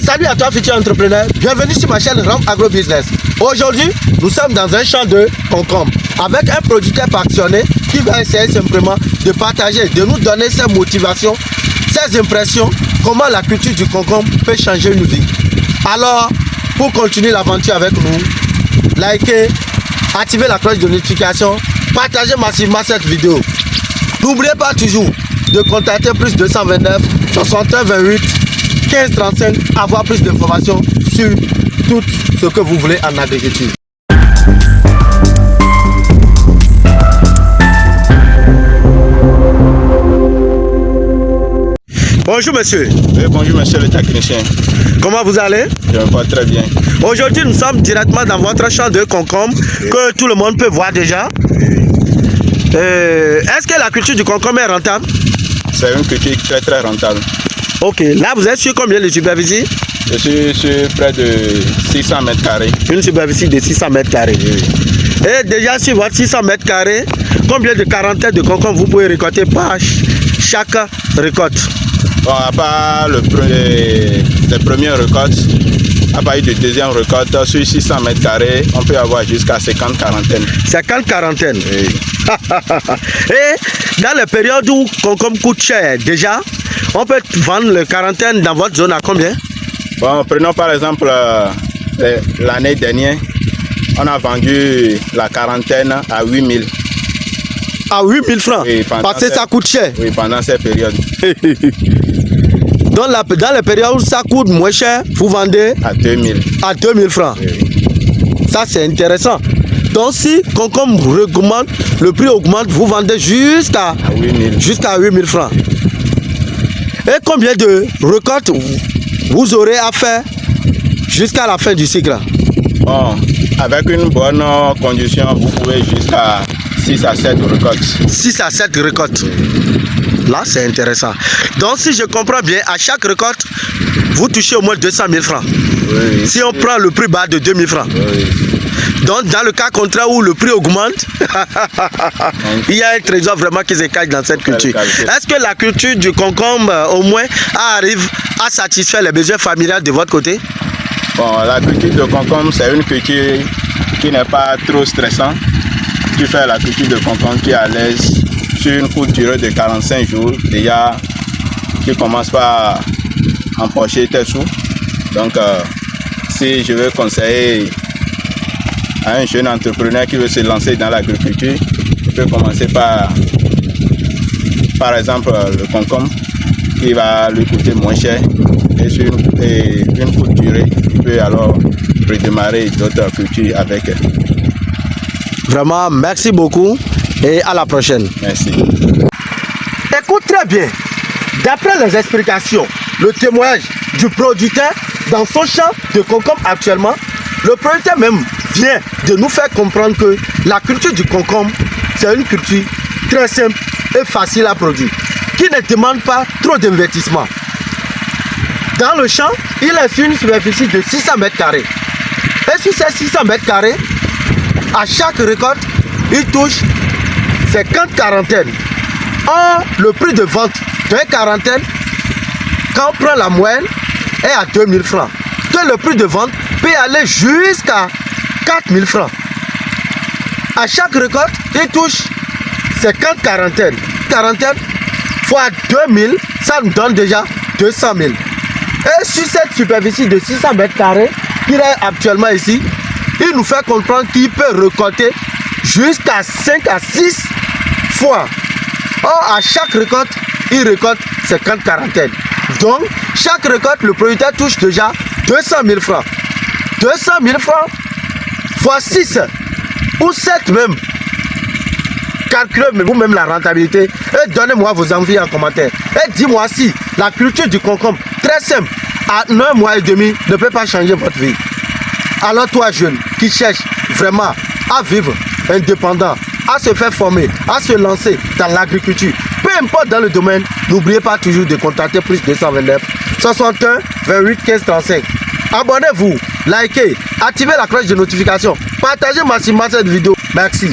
Salut à toi futur entrepreneur, bienvenue sur ma chaîne Ram Agro Business. Aujourd'hui, nous sommes dans un champ de concombre avec un producteur passionné qui va essayer simplement de partager, de nous donner ses motivations, ses impressions, comment la culture du concombre peut changer une vie. Alors, pour continuer l'aventure avec nous, likez, activez la cloche de notification, partagez massivement cette vidéo. N'oubliez pas toujours de contacter plus 229 61 28 15 35, avoir plus d'informations sur tout ce que vous voulez en agriculture. Bonjour monsieur. Oui, bonjour monsieur le technicien. Comment vous allez? Je me porte très bien. Aujourd'hui nous sommes directement dans votre champ de concombre que tout le monde peut voir déjà. Est-ce que la culture du concombre est rentable? C'est une culture très rentable. Ok, là vous êtes sur combien de superficie? Je suis sur près de 600 mètres carrés. Une superficie de 600 mètres carrés. Oui. Et déjà sur votre 600 mètres carrés, combien de quarantaines de concombre vous pouvez récolter par chaque récolte? Bon, à part les premières récoltes, à partir de deuxième récolte, sur 600 mètres carrés, on peut avoir jusqu'à 50 quarantaines. 50 quarantaines. Oui. Et dans les périodes où concombre coûte cher, déjà, on peut vendre les quarantaines dans votre zone à combien? Bon, prenons par exemple l'année dernière, on a vendu la quarantaine à 8000. À 8000 francs? Oui, parce que ça coûte cher. Oui, pendant cette période. Dans les périodes où ça coûte moins cher, vous vendez à 2000. À 2000 francs. Oui. Ça c'est intéressant. Donc si concombre augmente, le prix augmente, vous vendez jusqu'à 8000 francs. Et combien de récoltes vous aurez à faire jusqu'à la fin du cycle? Bon, avec une bonne condition, vous pouvez jusqu'à 6 à 7 récoltes. 6 à 7 récoltes. Là, c'est intéressant. Donc, si je comprends bien, à chaque récolte, vous touchez au moins 200 000 francs. Oui. Si on prend le prix bas de 2000 francs. Oui. Donc, dans le cas contraire où le prix augmente, il y a un trésor vraiment qui se cache dans cette culture. Est-ce que la culture du concombre, au moins, arrive à satisfaire les besoins familiaux de votre côté? Bon, la culture de concombre, c'est une culture qui n'est pas trop stressante. Tu fais la culture de concombre qui est à l'aise sur une courte durée de 45 jours. Déjà, tu commences par empocher tes sous. Donc, si je veux conseiller à un jeune entrepreneur qui veut se lancer dans l'agriculture, il peut commencer par exemple, le concombre qui va lui coûter moins cher. Et sur une courte durée, il peut alors redémarrer d'autres cultures avec. Vraiment, merci beaucoup et à la prochaine. Merci. Écoute très bien. D'après les explications, le témoignage du producteur dans son champ de concombre actuellement, le producteur même vient de nous faire comprendre que la culture du concombre, c'est une culture très simple et facile à produire, qui ne demande pas trop d'investissement. Dans le champ, il est sur une superficie de 600 mètres carrés. Et sur ces 600 mètres carrés, à chaque récolte, il touche 50 quarantaines. Or, le prix de vente d'une quarantaine, quand on prend la moyenne, est à 2000 francs. Que le prix de vente peut aller jusqu'à 4000 francs. À chaque récolte, il touche 50 quarantaines. Quarantaine fois 2000, ça nous donne déjà 200 000. Et sur cette superficie de 600 mètres carrés, qu'il est actuellement ici, il nous fait comprendre qu'il peut récolter jusqu'à 5 à 6 fois. Or, à chaque récolte, il récolte 50 quarantaines. Donc, chaque récolte, le producteur touche déjà 200 000 francs. 200 000 francs fois 6 ou 7 même. Calculez vous-même la rentabilité et donnez-moi vos envies en commentaire. Et dis-moi si la culture du concombre, très simple, à 1 mois et demi, ne peut pas changer votre vie. Alors toi jeune qui cherche vraiment à vivre indépendant, à se faire former, à se lancer dans l'agriculture, peu importe dans le domaine, n'oubliez pas toujours de contacter plus 229 61 28 15 35. Abonnez-vous, likez, activez la cloche de notification, partagez massivement cette vidéo. Merci.